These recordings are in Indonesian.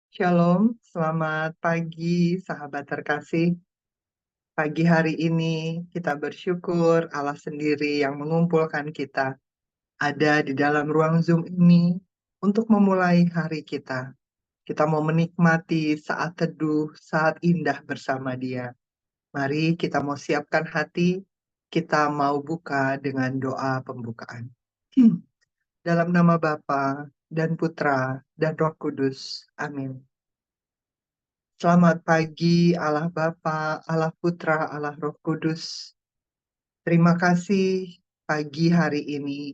Shalom, selamat pagi sahabat terkasih. Pagi hari ini kita bersyukur Allah sendiri yang mengumpulkan kita ada di dalam ruang Zoom ini untuk memulai hari kita. Kita mau menikmati saat teduh, saat indah bersama Dia. Mari kita mau siapkan hati, kita mau buka dengan doa pembukaan. Dalam nama Bapa dan Putra dan Roh Kudus. Amin. Selamat pagi Allah Bapa, Allah Putra, Allah Roh Kudus. Terima kasih pagi hari ini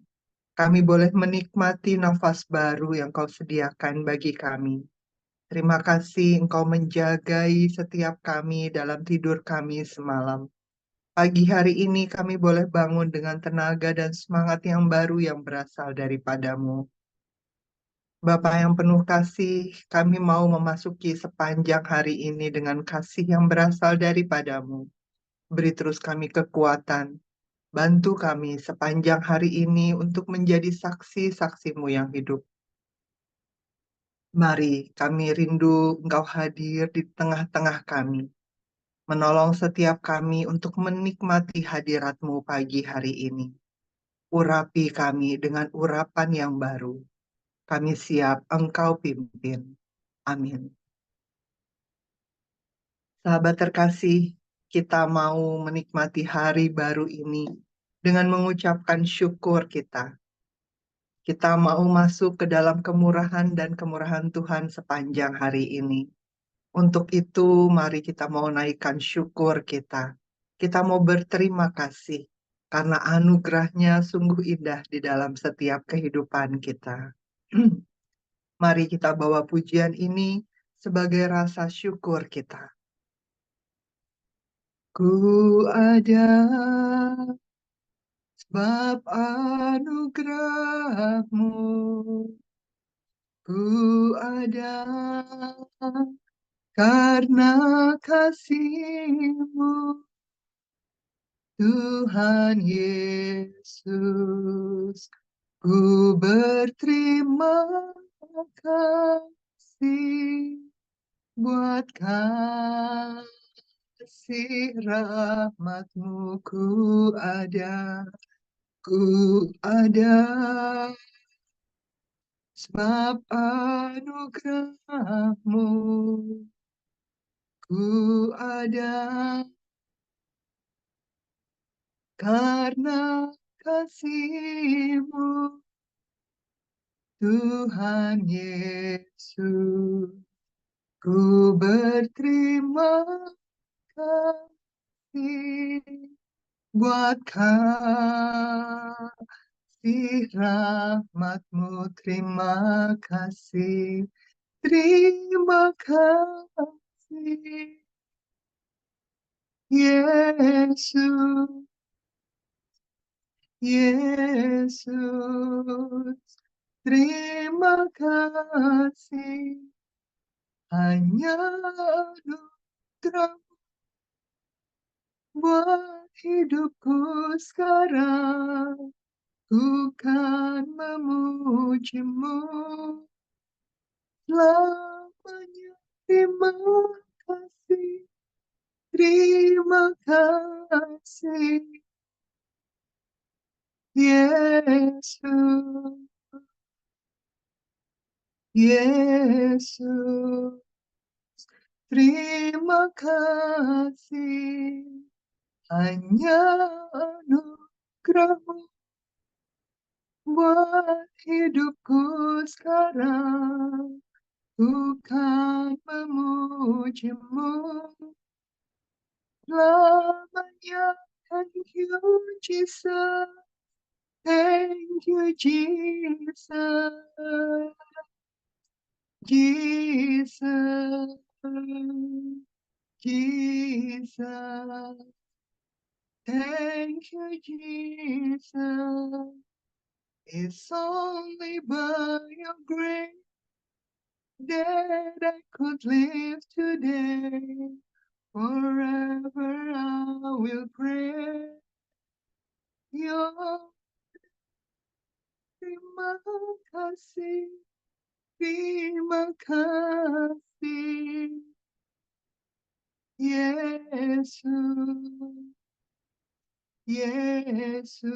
kami boleh menikmati nafas baru yang Kau sediakan bagi kami. Terima kasih Engkau menjagai setiap kami dalam tidur kami semalam. Pagi hari ini kami boleh bangun dengan tenaga dan semangat yang baru yang berasal daripadamu. Bapa yang penuh kasih, kami mau memasuki sepanjang hari ini dengan kasih yang berasal daripadamu. Beri terus kami kekuatan, bantu kami sepanjang hari ini untuk menjadi saksi-saksi-Mu yang hidup. Mari kami rindu Engkau hadir di tengah-tengah kami, menolong setiap kami untuk menikmati hadirat-Mu pagi hari ini. Urapi kami dengan urapan yang baru. Kami siap Engkau pimpin. Amin. Sahabat terkasih, kita mau menikmati hari baru ini dengan mengucapkan syukur kita. Kita mau masuk ke dalam kemurahan dan kemurahan Tuhan sepanjang hari ini. Untuk itu, mari kita mau naikkan syukur kita. Kita mau berterima kasih karena anugerahnya sungguh indah di dalam setiap kehidupan kita. Mari kita bawa pujian ini sebagai rasa syukur kita. Ku ada sebab anugerah-Mu. Ku ada karena kasih-Mu, Tuhan Yesus. Ku berterima kasih buat kasih rahmat-Mu. Ku ada sebab anugerah-Mu. Ku ada karena kasih-Mu, Tuhan Yesus. Ku berterima kasih buat kasih rahmat-Mu. Terima kasih, terima kasih, Yesus, Yesus. Terima kasih, hanya anugerah buat hidupku sekarang. Ku kan memuji-Mu selamanya. Terima kasih, terima kasih, Yesus, Yesus. Terima kasih, hanya anugerah-Mu buat hidupku sekarang. Ku kan memuji-Mu selamanya. Thank you, Jesus. Thank you, Jesus. Jesus. Jesus. Thank you, Jesus. It's only by your grace that I could live today. Forever I will pray your terima kasih, Terima kasih, Yesus, Yesus.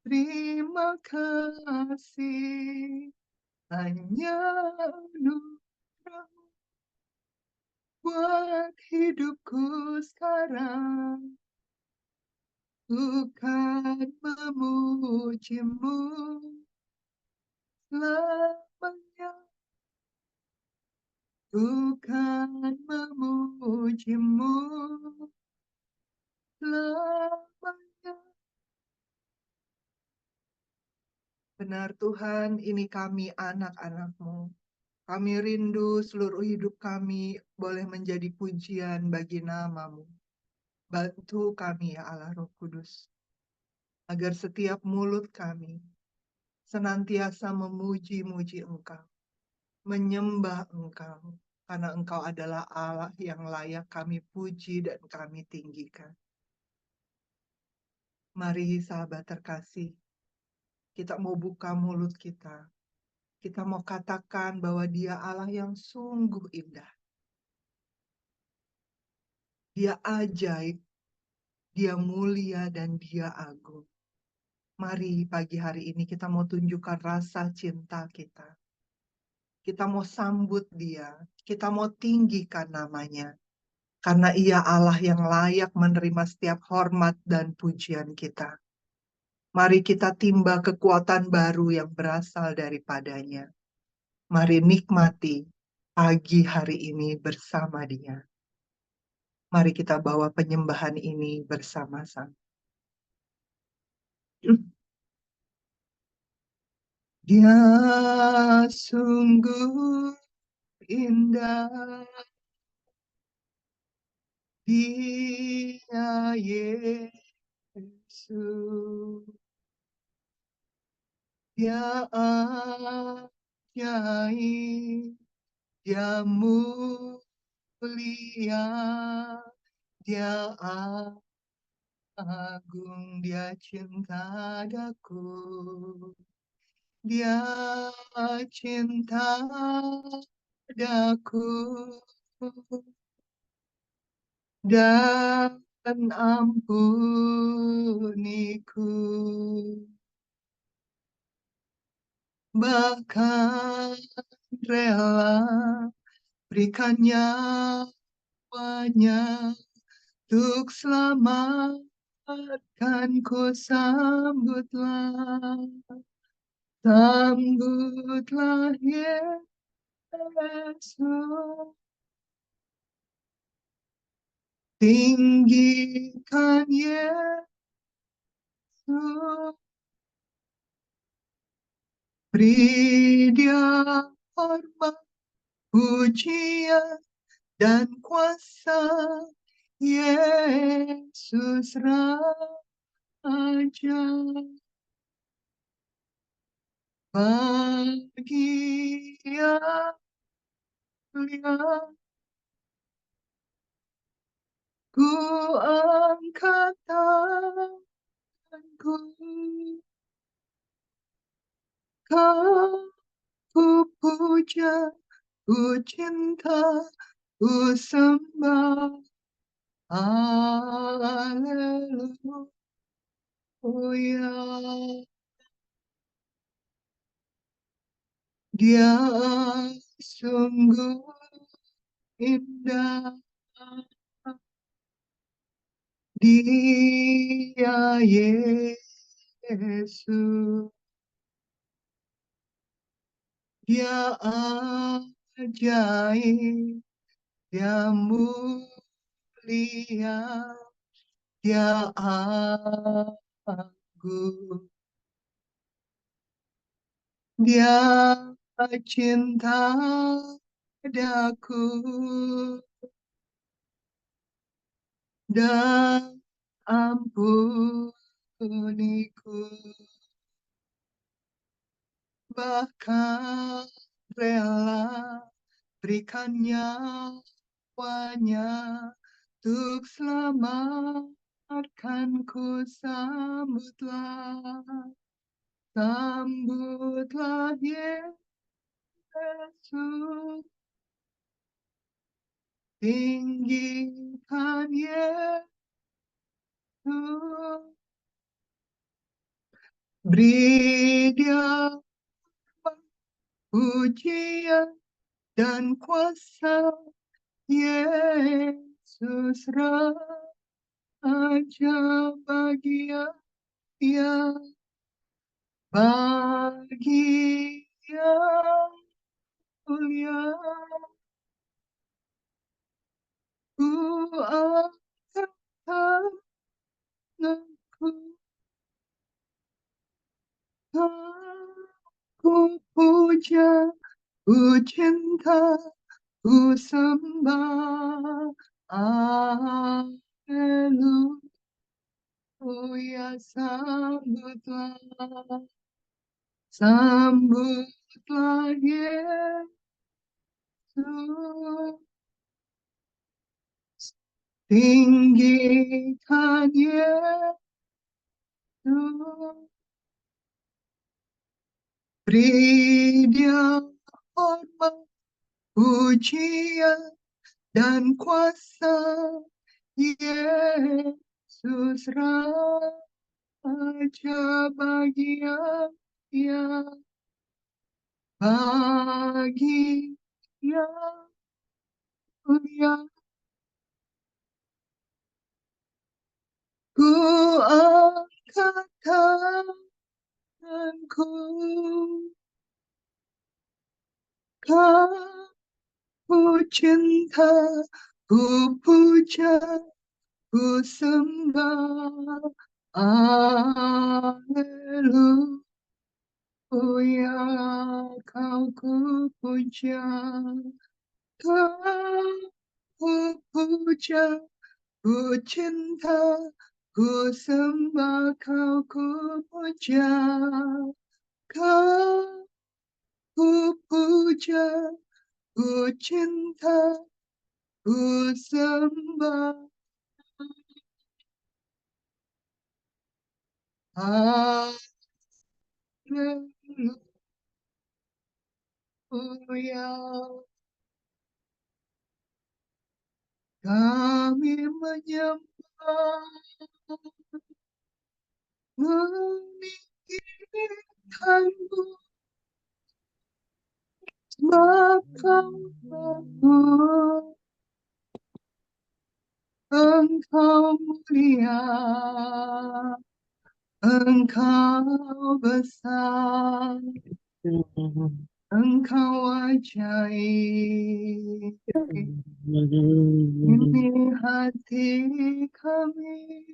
Terima kasih, hanya anugerah buat hidupku sekarang. Bukan memujimu selamanya, bukan memujimu selamanya. Benar Tuhan, ini kami anak-anak-Mu. Kami rindu seluruh hidup kami boleh menjadi pujian bagi nama-Mu. Bantu kami ya Allah Roh Kudus, agar setiap mulut kami senantiasa memuji-muji Engkau, menyembah Engkau, karena Engkau adalah Allah yang layak kami puji dan kami tinggikan. Mari sahabat terkasih, kita mau buka mulut kita. Kita mau katakan bahwa Dia Allah yang sungguh indah. Dia ajaib, Dia mulia, dan Dia agung. Mari pagi hari ini kita mau tunjukkan rasa cinta kita. Kita mau sambut Dia, kita mau tinggikan namanya. Karena Ia Allah yang layak menerima setiap hormat dan pujian kita. Mari kita timba kekuatan baru yang berasal daripadanya. Mari nikmati pagi hari ini bersama Dia. Mari kita bawa penyembahan ini bersama-sama. Dia sungguh indah, Dia Yesus. Dia ajaib, Dia mulia, Dia agung, Dia cinta daku. Dia cinta daku dan ampuniku. Bahkan rela berikan nyawanya untuk selamatkan ku. Sambutlah, sambutlah Yesus, tinggikan Yesus, beri Dia hormat, pujian, dan kuasa. Yesus Raja, bagi yang mulia, ku angkat tanganku, kau ku puja, ku cinta, ku sembah. Haleluya. Dia sungguh indah, Dia Yesus. Dia ajaib, Dia mulia, Dia agung, Dia cinta daku dan ampuniku. Bahkan rela berikan nyawanya untuk selamatkanku. Sambutlah, sambutlah Yesus, Yesus, tinggikan Yesus, beri Dia pujian dan kuasa. Yesus Raja bagian bagi yang mulia. Ku angkat tanganku, ku puja, ku cinta, ku sembah. Haleluya, sambutlah, sambutlah Yesus, tinggikan Yesus, beri Dia hormat, pujian, dan kuasa. Yesus Raja bagian bagi yang mulia. Ku angkat tanganku, ku cinta, ku puja, ku sembah. Haleluya, kau ku puja, kau ku puja, ku cinta, ku sembah, kau ku puja, kau ku puja, ku cinta, ku sembah. Haleluya, kami menyembah, meninggikanmu, sebab kau bagus, engkau mulia, engkau besar, engkau ajaib. Ini hati kami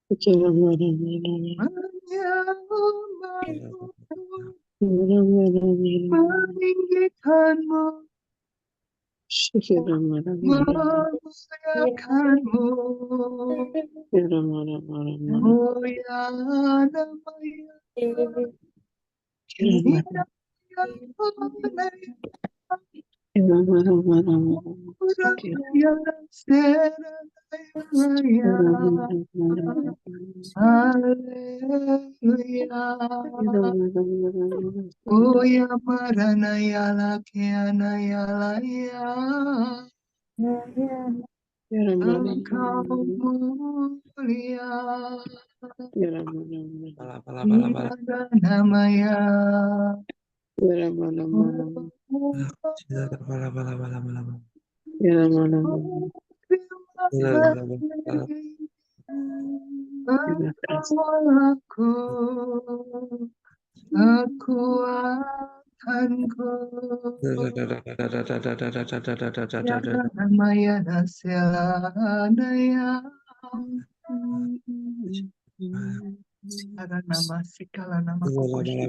menyembahmu, meninggikanmu, memuliakanmu. Oh ya namanya, indah yang yang seraya. Haleluya. Oh ya marana ya lakiana ya laya. Engkau mulia. Tiada nama ya. Aku kekuatanku, Maya Naselanaya, karena masih kala nama kukushi,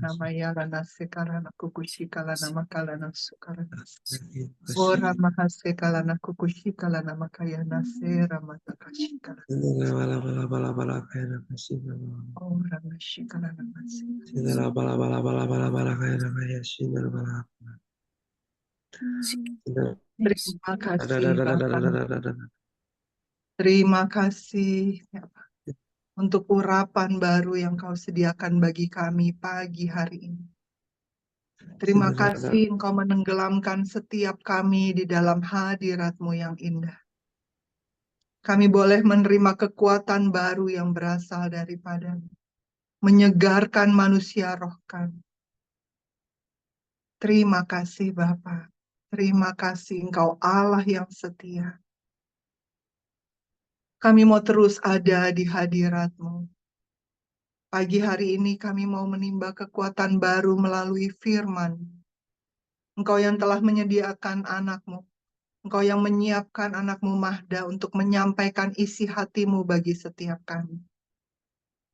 nama ya rana sekarang aku kushi kala nama kala nasukarana. Ora mahase kala na kukushi kala nama kaya nase ramata kashi kala. Ora mashi kala nama se. Terima kasih Bapak. Terima kasih ya Pak, untuk urapan baru yang Kau sediakan bagi kami pagi hari ini. Terima kasih Engkau menenggelamkan setiap kami di dalam hadirat-Mu yang indah. Kami boleh menerima kekuatan baru yang berasal daripada-Mu, menyegarkan manusia roh kami. Terima kasih Bapa. Terima kasih Engkau Allah yang setia. Kami mau terus ada di hadirat-Mu. Pagi hari ini kami mau menimba kekuatan baru melalui firman. Engkau yang telah menyediakan anak-Mu. Engkau yang menyiapkan anak-Mu Mahda untuk menyampaikan isi hati-Mu bagi setiap kami.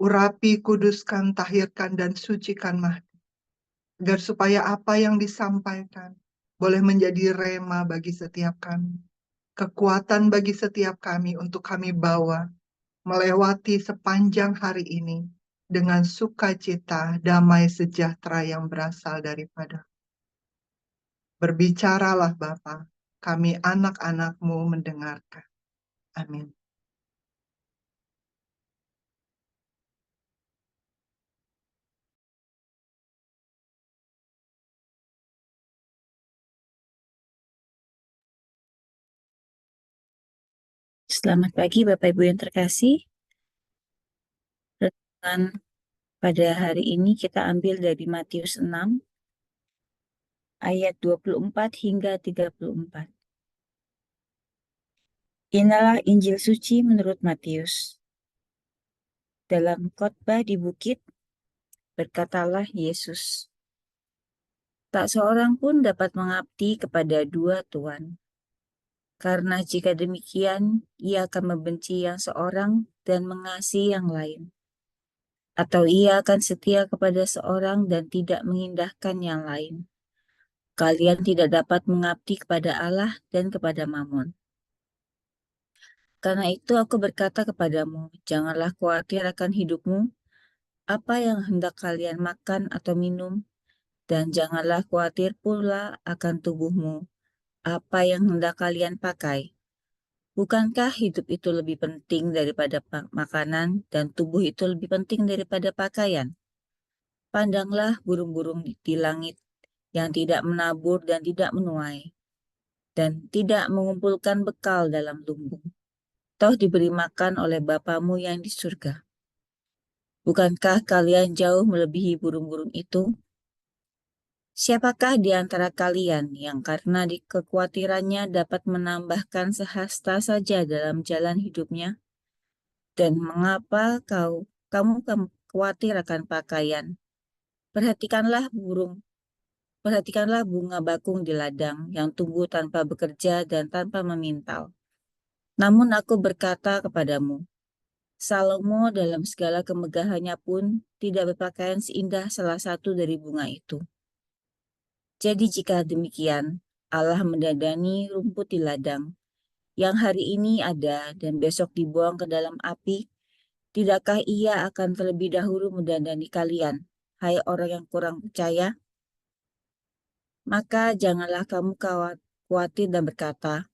Urapi, kuduskan, tahirkan, dan sucikan Mahda. Agar supaya apa yang disampaikan boleh menjadi rema bagi setiap kami. Kekuatan bagi setiap kami untuk kami bawa melewati sepanjang hari ini dengan sukacita, damai sejahtera yang berasal daripada. Berbicaralah Bapa, kami anak-anak-Mu mendengarkan. Amin. Selamat pagi Bapak Ibu yang terkasih. Renungan pada hari ini kita ambil dari Matius 6 ayat 24 hingga 34. Inilah Injil suci menurut Matius. Dalam khotbah di bukit, berkatalah Yesus, "Tak seorang pun dapat mengabdi kepada dua tuan. Karena jika demikian, ia akan membenci yang seorang dan mengasihi yang lain. Atau ia akan setia kepada seorang dan tidak mengindahkan yang lain. Kalian tidak dapat mengabdi kepada Allah dan kepada Mammon. Karena itu aku berkata kepadamu, janganlah khawatir akan hidupmu, apa yang hendak kalian makan atau minum, dan janganlah khawatir pula akan tubuhmu, apa yang hendak kalian pakai. Bukankah hidup itu lebih penting daripada makanan, dan tubuh itu lebih penting daripada pakaian? Pandanglah burung-burung di langit yang tidak menabur dan tidak menuai, dan tidak mengumpulkan bekal dalam lumbung. Toh diberi makan oleh Bapamu yang di surga. Bukankah kalian jauh melebihi burung-burung itu? Siapakah di antara kalian yang karena kekhawatirannya dapat menambahkan sehasta saja dalam jalan hidupnya? Dan mengapa kamu khawatir akan pakaian? Perhatikanlah bunga bakung di ladang yang tumbuh tanpa bekerja dan tanpa memintal. Namun aku berkata kepadamu, Salomo dalam segala kemegahannya pun tidak berpakaian seindah salah satu dari bunga itu. Jadi jika demikian, Allah mendandani rumput di ladang, yang hari ini ada dan besok dibuang ke dalam api, tidakkah ia akan terlebih dahulu mendandani kalian, hai orang yang kurang percaya? Maka janganlah kamu khawatir dan berkata,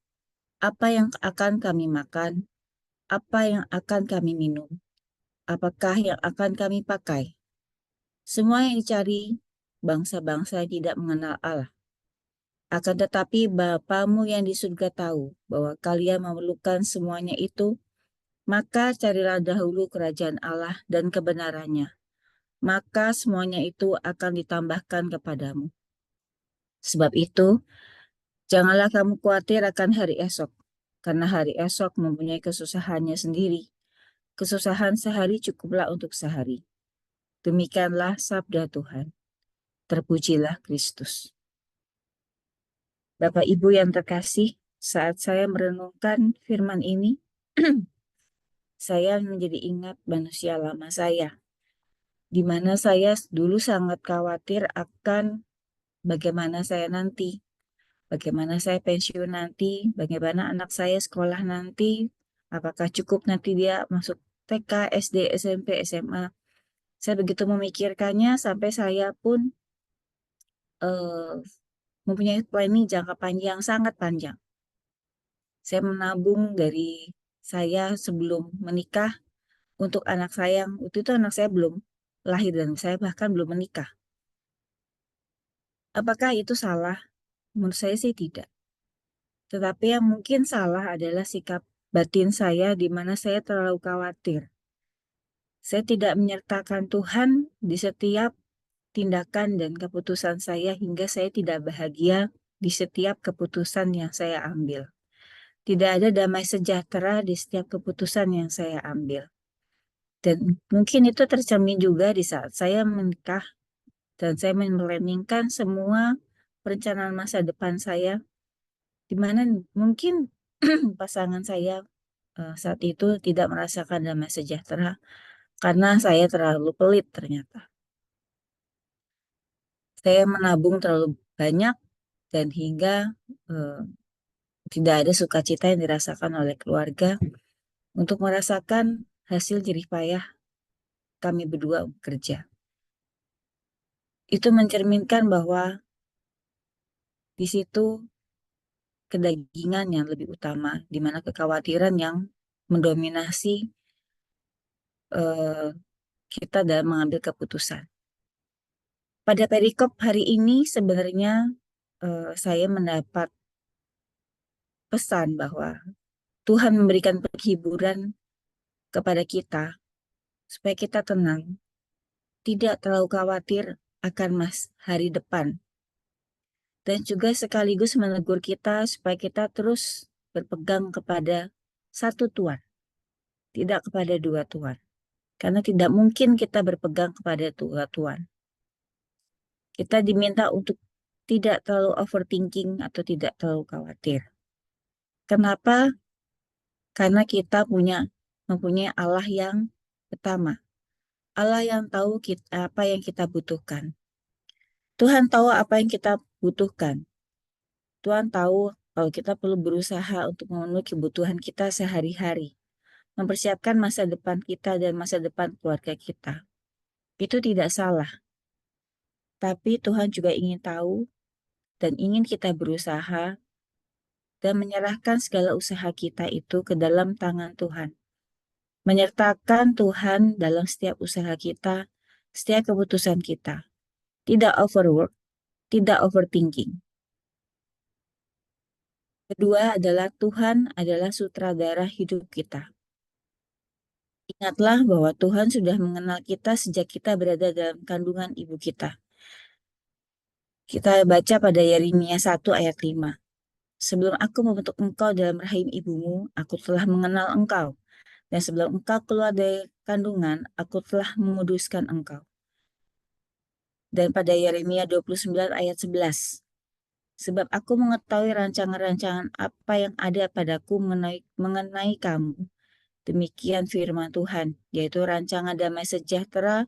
apa yang akan kami makan, apa yang akan kami minum, apakah yang akan kami pakai? Semua yang dicari bangsa-bangsa tidak mengenal Allah. Akan tetapi Bapamu yang di surga tahu bahwa kalian memerlukan semuanya itu, maka carilah dahulu kerajaan Allah dan kebenarannya. Maka semuanya itu akan ditambahkan kepadamu. Sebab itu, janganlah kamu khawatir akan hari esok, karena hari esok mempunyai kesusahannya sendiri. Kesusahan sehari cukuplah untuk sehari. Demikianlah sabda Tuhan. Terpujilah Kristus. Bapak Ibu yang terkasih, saat saya merenungkan firman ini, saya menjadi ingat manusia lama saya, di mana saya dulu sangat khawatir akan bagaimana saya nanti, bagaimana saya pensiun nanti, bagaimana anak saya sekolah nanti, apakah cukup nanti dia masuk TK, SD, SMP, SMA. Saya begitu memikirkannya sampai saya pun mempunyai planning jangka panjang, sangat panjang. Saya menabung dari saya sebelum menikah untuk anak saya. Waktu itu anak saya belum lahir dan saya bahkan belum menikah. Apakah itu salah? Menurut saya sih tidak. Tetapi yang mungkin salah adalah sikap batin saya di mana saya terlalu khawatir. Saya tidak menyertakan Tuhan di setiap tindakan dan keputusan saya hingga saya tidak bahagia di setiap keputusan yang saya ambil. Tidak ada damai sejahtera di setiap keputusan yang saya ambil. Dan mungkin itu tercermin juga di saat saya menikah dan saya melaningkan semua perencanaan masa depan saya, di mana mungkin pasangan saya saat itu tidak merasakan damai sejahtera karena saya terlalu pelit ternyata. Saya menabung terlalu banyak dan hingga eh, tidak ada sukacita yang dirasakan oleh keluarga untuk merasakan hasil jerih payah kami berdua bekerja. Itu mencerminkan bahwa di situ kedagingan yang lebih utama, di mana kekhawatiran yang mendominasi eh, kita dalam mengambil keputusan. Pada perikop hari ini sebenarnya saya mendapat pesan bahwa Tuhan memberikan penghiburan kepada kita supaya kita tenang, tidak terlalu khawatir akan hari depan, dan juga sekaligus menegur kita supaya kita terus berpegang kepada satu Tuhan, tidak kepada dua Tuhan. Karena tidak mungkin kita berpegang kepada dua Tuhan. Kita diminta untuk tidak terlalu overthinking atau tidak terlalu khawatir. Kenapa? Karena kita mempunyai Allah yang pertama. Allah yang tahu apa yang kita butuhkan. Tuhan tahu apa yang kita butuhkan. Tuhan tahu kalau kita perlu berusaha untuk memenuhi kebutuhan kita sehari-hari. Mempersiapkan masa depan kita dan masa depan keluarga kita. Itu tidak salah. Tapi Tuhan juga ingin tahu dan ingin kita berusaha dan menyerahkan segala usaha kita itu ke dalam tangan Tuhan. Menyertakan Tuhan dalam setiap usaha kita, setiap keputusan kita. Tidak overwork, tidak overthinking. Kedua adalah Tuhan adalah sutradara hidup kita. Ingatlah bahwa Tuhan sudah mengenal kita sejak kita berada dalam kandungan ibu kita. Kita baca pada Yeremia 1 ayat 5. Sebelum aku membentuk engkau dalam rahim ibumu, aku telah mengenal engkau. Dan sebelum engkau keluar dari kandungan, aku telah memuduskan engkau. Dan pada Yeremia 29 ayat 11. Sebab aku mengetahui rancangan-rancangan apa yang ada padaku mengenai kamu. Demikian firman Tuhan, yaitu rancangan damai sejahtera,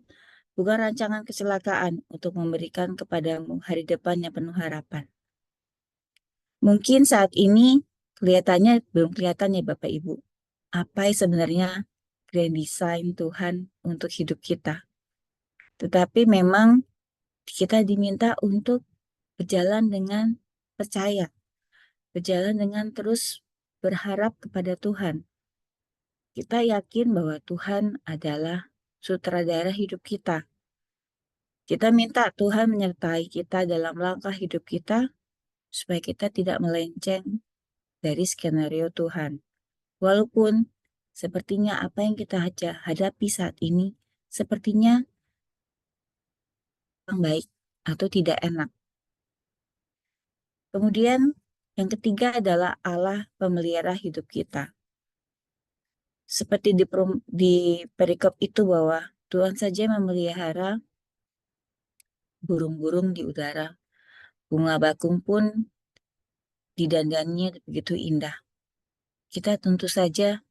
bukan rancangan kecelakaan untuk memberikan kepadamu hari depan yang penuh harapan. Mungkin saat ini kelihatannya belum kelihatan ya Bapak Ibu. Apa sebenarnya grand design Tuhan untuk hidup kita. Tetapi memang kita diminta untuk berjalan dengan percaya, berjalan dengan terus berharap kepada Tuhan. Kita yakin bahwa Tuhan adalah sutradara hidup kita. Kita minta Tuhan menyertai kita dalam langkah hidup kita, supaya kita tidak melenceng dari skenario Tuhan. Walaupun sepertinya apa yang kita hadapi saat ini, sepertinya yang baik atau tidak enak. Kemudian yang ketiga adalah Allah pemelihara hidup kita. Seperti di perikop itu bahwa Tuhan saja memelihara burung-burung di udara. Bunga bakung pun didandaninya begitu indah. Kita tentu saja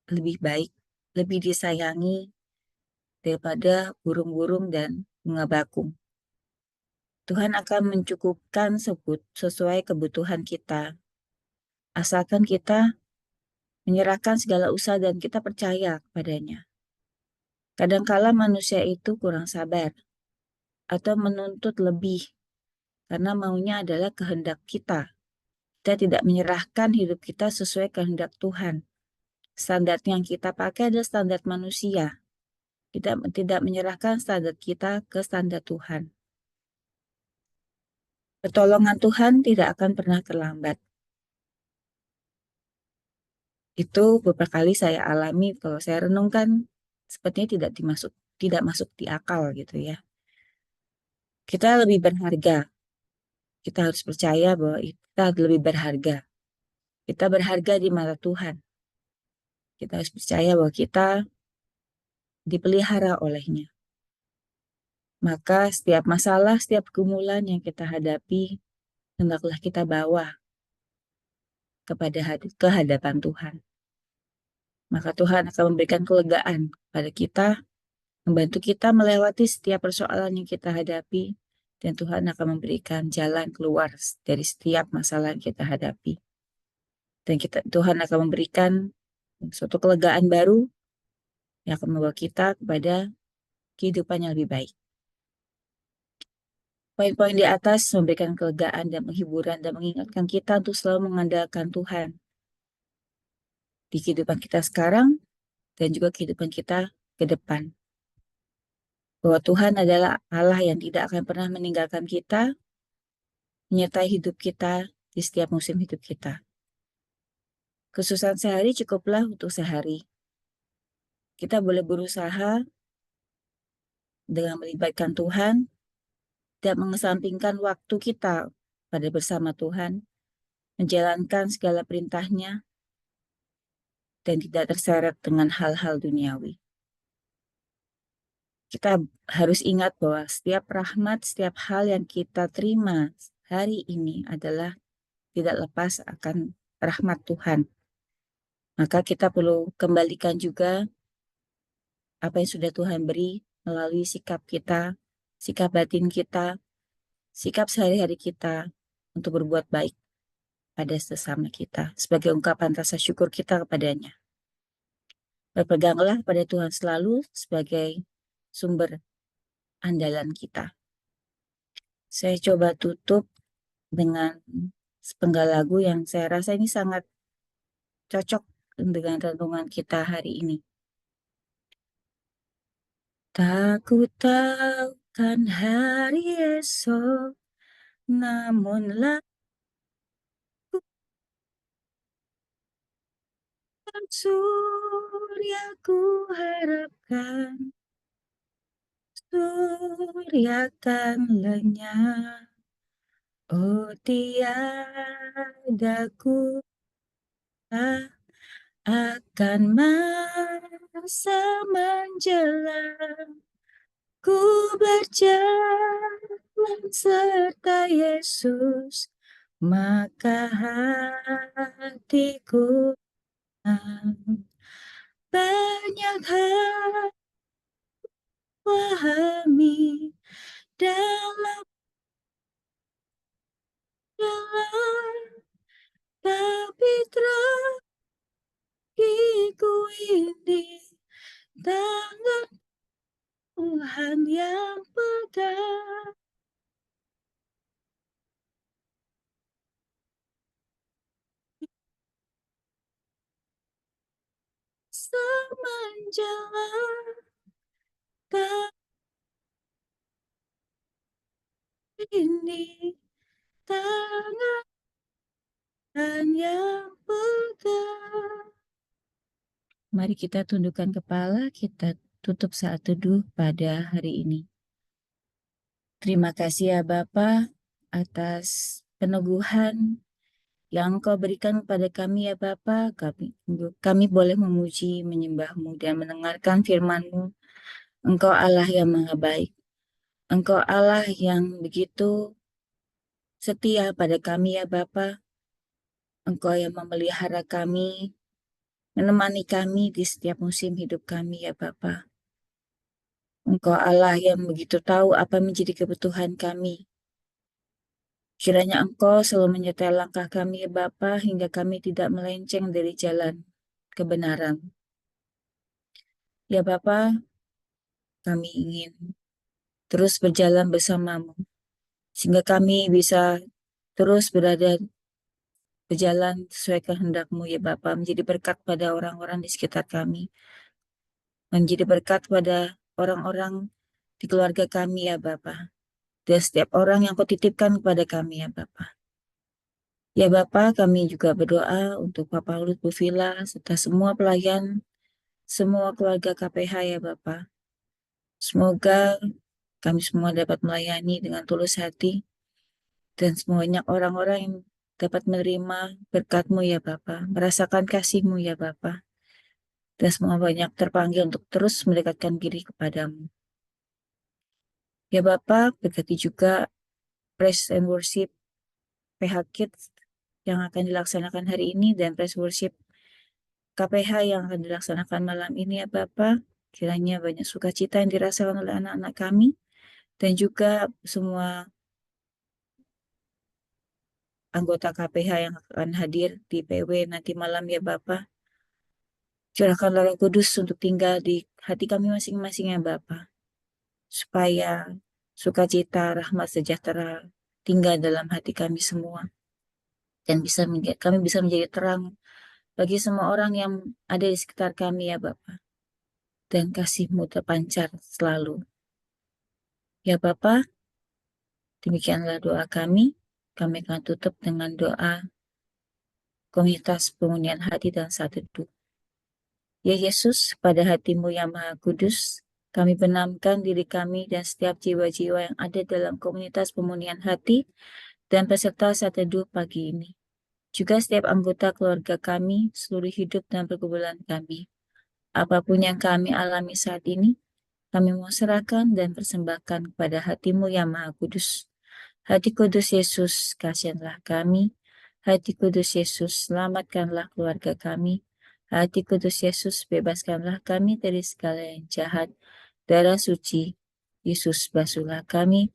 lebih baik, lebih disayangi daripada burung-burung dan bunga bakung. Tuhan akan mencukupkan sesuai kebutuhan kita. Asalkan kita menyerahkan segala usaha dan kita percaya kepadanya. Kadangkala manusia itu kurang sabar atau menuntut lebih karena maunya adalah kehendak kita. Kita tidak menyerahkan hidup kita sesuai kehendak Tuhan. Standar yang kita pakai adalah standar manusia. Kita tidak menyerahkan standar kita ke standar Tuhan. Pertolongan Tuhan tidak akan pernah terlambat. Itu beberapa kali saya alami kalau saya renungkan sepertinya tidak masuk di akal gitu ya. Kita lebih berharga. Kita harus percaya bahwa kita lebih berharga. Kita berharga di mata Tuhan. Kita harus percaya bahwa kita dipelihara olehnya. Maka setiap masalah, setiap pergumulan yang kita hadapi, hendaklah kita bawa ke hadapan Tuhan. Maka Tuhan akan memberikan kelegaan pada kita, membantu kita melewati setiap persoalan yang kita hadapi, dan Tuhan akan memberikan jalan keluar dari setiap masalah yang kita hadapi. Dan Tuhan akan memberikan suatu kelegaan baru yang akan membawa kita kepada kehidupan yang lebih baik. Poin-poin di atas memberikan kelegaan dan penghiburan dan mengingatkan kita untuk selalu mengandalkan Tuhan di kehidupan kita sekarang dan juga kehidupan kita ke depan. Bahwa Tuhan adalah Allah yang tidak akan pernah meninggalkan kita, menyertai hidup kita di setiap musim hidup kita. Kesusahan sehari cukuplah untuk sehari. Kita boleh berusaha dengan melibatkan Tuhan, tidak mengesampingkan waktu kita pada bersama Tuhan, menjalankan segala perintahnya, dan tidak terseret dengan hal-hal duniawi. Kita harus ingat bahwa setiap rahmat, setiap hal yang kita terima hari ini adalah tidak lepas akan rahmat Tuhan. Maka kita perlu kembalikan juga apa yang sudah Tuhan beri melalui sikap kita, sikap batin kita, sikap sehari-hari kita untuk berbuat baik pada sesama kita sebagai ungkapan rasa syukur kita kepadanya. Berpeganglah pada Tuhan selalu sebagai sumber andalan kita. Saya coba tutup dengan sepenggal lagu yang saya rasa ini sangat cocok dengan renungan kita hari ini. Tak ku tahu kan hari esok, namunlah surya ku harapkan, surya kan lenyap. Oh tiada ku akan masa menjelang, ku berjalan serta Yesus, maka hatiku banyak hal pahami dalam jalan, tapi terakhirku ini tangan Tuhan yang pegang. Semenjak ini tangan yang pegang. Mari kita tundukkan kepala, kita tutup saat teduh pada hari ini. Terima kasih ya Bapa atas peneguhan yang Engkau berikan kepada kami ya Bapa. Kami boleh memuji, menyembah-Mu dan mendengarkan firman-Mu. Engkau Allah yang maha baik. Engkau Allah yang begitu setia pada kami ya Bapa. Engkau yang memelihara kami, menemani kami di setiap musim hidup kami ya Bapa. Engkau Allah yang begitu tahu apa menjadi kebutuhan kami. Kiranya Engkau selalu menyertai langkah kami ya Bapa hingga kami tidak melenceng dari jalan kebenaran. Ya Bapa, kami ingin terus berjalan bersama-Mu sehingga kami bisa terus berjalan sesuai kehendak-Mu ya Bapa, menjadi berkat pada orang-orang di sekitar kami, menjadi berkat pada orang-orang di keluarga kami ya Bapa. dan setiap orang yang Kau titipkan kepada kami ya Bapa. Ya Bapa, kami juga berdoa untuk Pak Paulut, Bu Vila, serta semua pelayan, semua keluarga KPH ya Bapa. Semoga kami semua dapat melayani dengan tulus hati, dan semuanya orang-orang yang dapat menerima berkat-Mu ya Bapa, merasakan kasih-Mu ya Bapa, dan semua banyak terpanggil untuk terus mendekatkan diri kepadamu. Ya Bapa, berkati juga praise and worship PH Kids yang akan dilaksanakan hari ini dan praise worship KPH yang akan dilaksanakan malam ini ya Bapa. Kiranya banyak sukacita yang dirasakan oleh anak-anak kami dan juga semua anggota KPH yang akan hadir di PW nanti malam ya Bapa. Curahkanlah Roh Kudus untuk tinggal di hati kami masing-masing ya Bapa. Supaya sukacita, rahmat, sejahtera tinggal dalam hati kami semua. Dan kami bisa menjadi terang bagi semua orang yang ada di sekitar kami ya Bapa. Dan kasih-Mu terpancar selalu. Ya Bapa, demikianlah doa kami. Kami akan tutup dengan doa komunitas pemunihan hati dan saat teduh. Ya Yesus, pada hati-Mu yang Maha Kudus, kami benamkan diri kami dan setiap jiwa-jiwa yang ada dalam komunitas pemunihan hati dan peserta saat teduh pagi ini. Juga setiap anggota keluarga kami, seluruh hidup dan pergumulan kami. Apapun yang kami alami saat ini, kami mau serahkan dan persembahkan kepada hati-Mu yang Maha Kudus. Hati Kudus Yesus, kasihanlah kami. Hati Kudus Yesus, selamatkanlah keluarga kami. Hati Kudus Yesus, bebaskanlah kami dari segala yang jahat. Darah suci, Yesus basuhlah kami.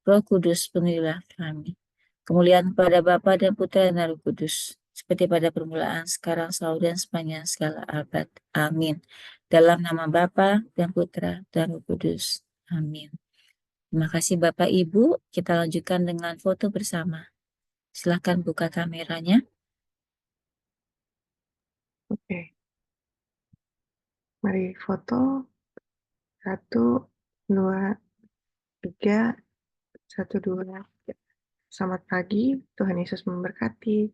Roh Kudus penuhilah kami. Kemuliaan kepada Bapa dan Putra dan Roh Kudus, seperti pada permulaan, sekarang, selalu, dan sepanjang segala abad. Amin. Dalam nama Bapa dan Putra dan Roh Kudus. Amin. Terima kasih Bapak Ibu. Kita lanjutkan dengan foto bersama. Silakan buka kameranya. Oke, mari foto. 1, 2, 3, 1, 2, 3. Selamat pagi, Tuhan Yesus memberkati.